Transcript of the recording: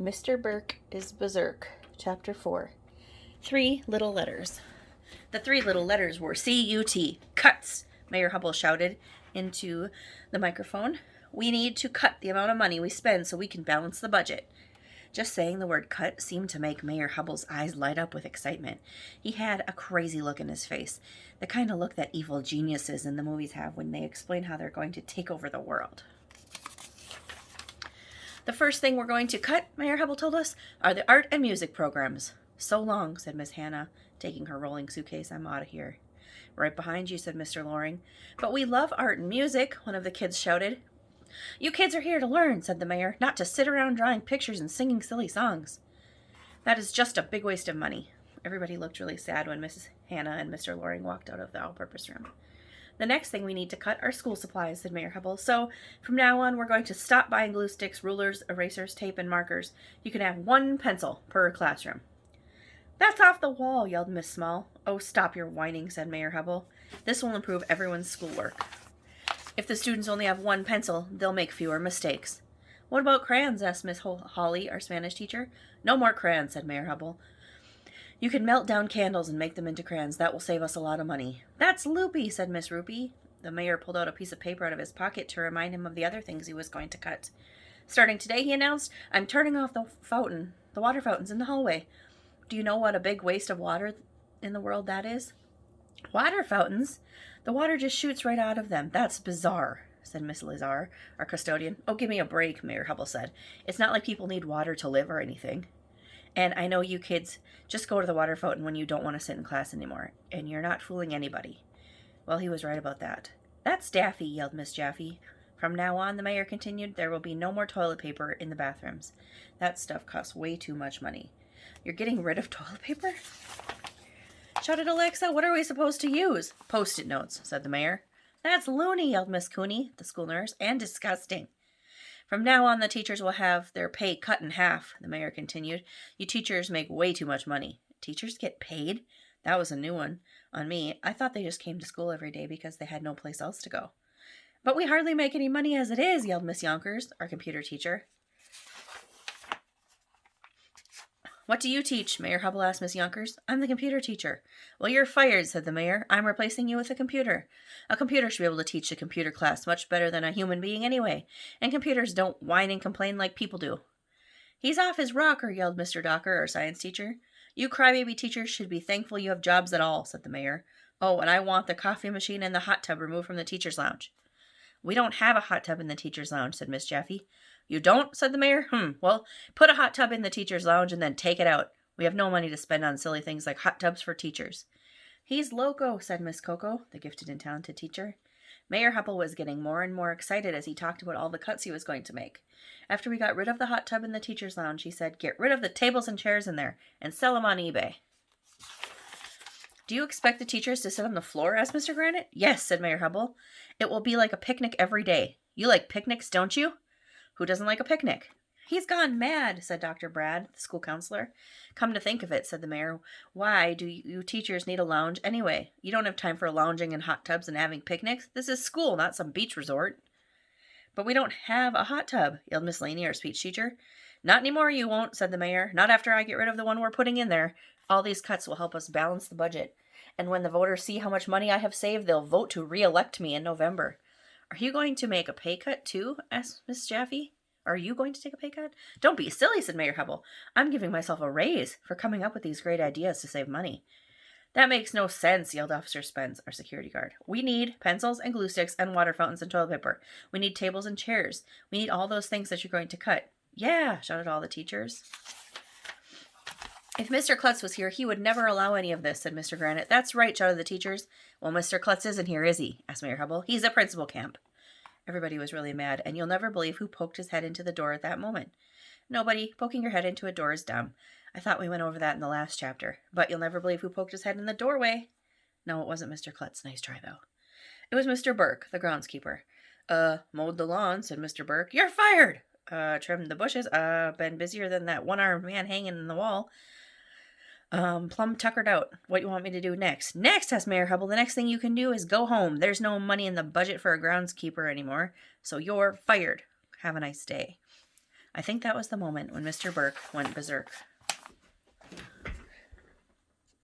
Mr. Burke is Berserk, Chapter 4. 3 little letters. The 3 little letters were C-U-T, cuts, Mayor Hubble shouted into the microphone. We need to cut the amount of money we spend so we can balance the budget. Just saying the word cut seemed to make Mayor Hubble's eyes light up with excitement. He had a crazy look in his face, the kind of look that evil geniuses in the movies have when they explain how they're going to take over the world. The first thing we're going to cut, Mayor Hubble told us, are the art and music programs. So long, said Miss Hannah, taking her rolling suitcase. I'm out of here. Right behind you, said Mr. Loring. But we love art and music, one of the kids shouted. You kids are here to learn, said the mayor, not to sit around drawing pictures and singing silly songs. That is just a big waste of money. Everybody looked really sad when Mrs. Hannah and Mr. Loring walked out of the all-purpose room. The next thing we need to cut are school supplies, said Mayor Hubble. So, from now on, we're going to stop buying glue sticks, rulers, erasers, tape, and markers. You can have 1 pencil per classroom. That's off the wall, yelled Miss Small. Oh, stop your whining, said Mayor Hubble. This will improve everyone's schoolwork. If the students only have 1 pencil, they'll make fewer mistakes. What about crayons, asked Miss Holly, our Spanish teacher. No more crayons, said Mayor Hubble. You can melt down candles and make them into crayons. That will save us a lot of money. That's loopy, said Miss Rupee. The mayor pulled out a piece of paper out of his pocket to remind him of the other things he was going to cut. Starting today, he announced, I'm turning off the water fountains in the hallway. Do you know what a big waste of water in the world that is? Water fountains? The water just shoots right out of them. That's bizarre, said Miss Lazar, our custodian. Oh, give me a break, Mayor Hubble said. It's not like people need water to live or anything. And I know you kids just go to the water fountain when you don't want to sit in class anymore, and you're not fooling anybody. Well, he was right about that. That's daffy, yelled Miss Jaffe. From now on, the mayor continued, there will be no more toilet paper in the bathrooms. That stuff costs way too much money. You're getting rid of toilet paper? Shouted Alexa, what are we supposed to use? Post-it notes, said the mayor. That's loony, yelled Miss Cooney, the school nurse, and disgusting. From now on, the teachers will have their pay cut in half, the mayor continued. You teachers make way too much money. Teachers get paid? That was a new one on me. I thought they just came to school every day because they had no place else to go. But we hardly make any money as it is, yelled Miss Yonkers, our computer teacher. What do you teach? Mayor Hubble asked Miss Yonkers. I'm the computer teacher. Well, you're fired, said the mayor. I'm replacing you with a computer. A computer should be able to teach the computer class much better than a human being anyway, and computers don't whine and complain like people do. He's off his rocker, yelled Mr. Docker, our science teacher. You crybaby teachers should be thankful you have jobs at all, said the mayor. Oh, and I want the coffee machine and the hot tub removed from the teacher's lounge. We don't have a hot tub in the teacher's lounge, said Miss Jaffe. You don't? Said the mayor. Well, put a hot tub in the teacher's lounge and then take it out. We have no money to spend on silly things like hot tubs for teachers. He's loco, said Miss Coco, the gifted and talented teacher. Mayor Hubble was getting more and more excited as he talked about all the cuts he was going to make. After we got rid of the hot tub in the teacher's lounge, he said, get rid of the tables and chairs in there and sell them on eBay. Do you expect the teachers to sit on the floor? Asked Mr. Granite. Yes, said Mayor Hubble. It will be like a picnic every day. You like picnics, don't you? Who doesn't like a picnic? He's gone mad, said Dr. Brad, the school counselor. Come to think of it, said the mayor, why do you teachers need a lounge anyway? You don't have time for lounging in hot tubs and having picnics. This is school, not some beach resort. But we don't have a hot tub, yelled Miss Laney, our speech teacher. Not anymore, you won't, said the mayor. Not after I get rid of the one we're putting in there. All these cuts will help us balance the budget. And when the voters see how much money I have saved, they'll vote to re-elect me in November. Are you going to make a pay cut, too? Asked Miss Jaffe. Are you going to take a pay cut? Don't be silly, said Mayor Hubble. I'm giving myself a raise for coming up with these great ideas to save money. That makes no sense, yelled Officer Spence, our security guard. We need pencils and glue sticks and water fountains and toilet paper. We need tables and chairs. We need all those things that you're going to cut. Yeah, shouted all the teachers. If Mr. Klutz was here, he would never allow any of this, said Mr. Granite. That's right, shouted the teachers. Well, Mr. Klutz isn't here, is he? Asked Mayor Hubble. He's at principal camp. Everybody was really mad, and you'll never believe who poked his head into the door at that moment. Nobody. Poking your head into a door is dumb. I thought we went over that in the last chapter. But you'll never believe who poked his head in the doorway. No, it wasn't Mr. Klutz. Nice try, though. It was Mr. Burke, the groundskeeper. Mowed the lawn, said Mr. Burke. You're fired! Trimmed the bushes. Been busier than that one-armed man hanging in the wall. Plumb tuckered out. What you want me to do next? Next, asked Mayor Hubble. The next thing you can do is go home. There's no money in the budget for a groundskeeper anymore, so you're fired. Have a nice day. I think that was the moment when Mr. Burke went berserk.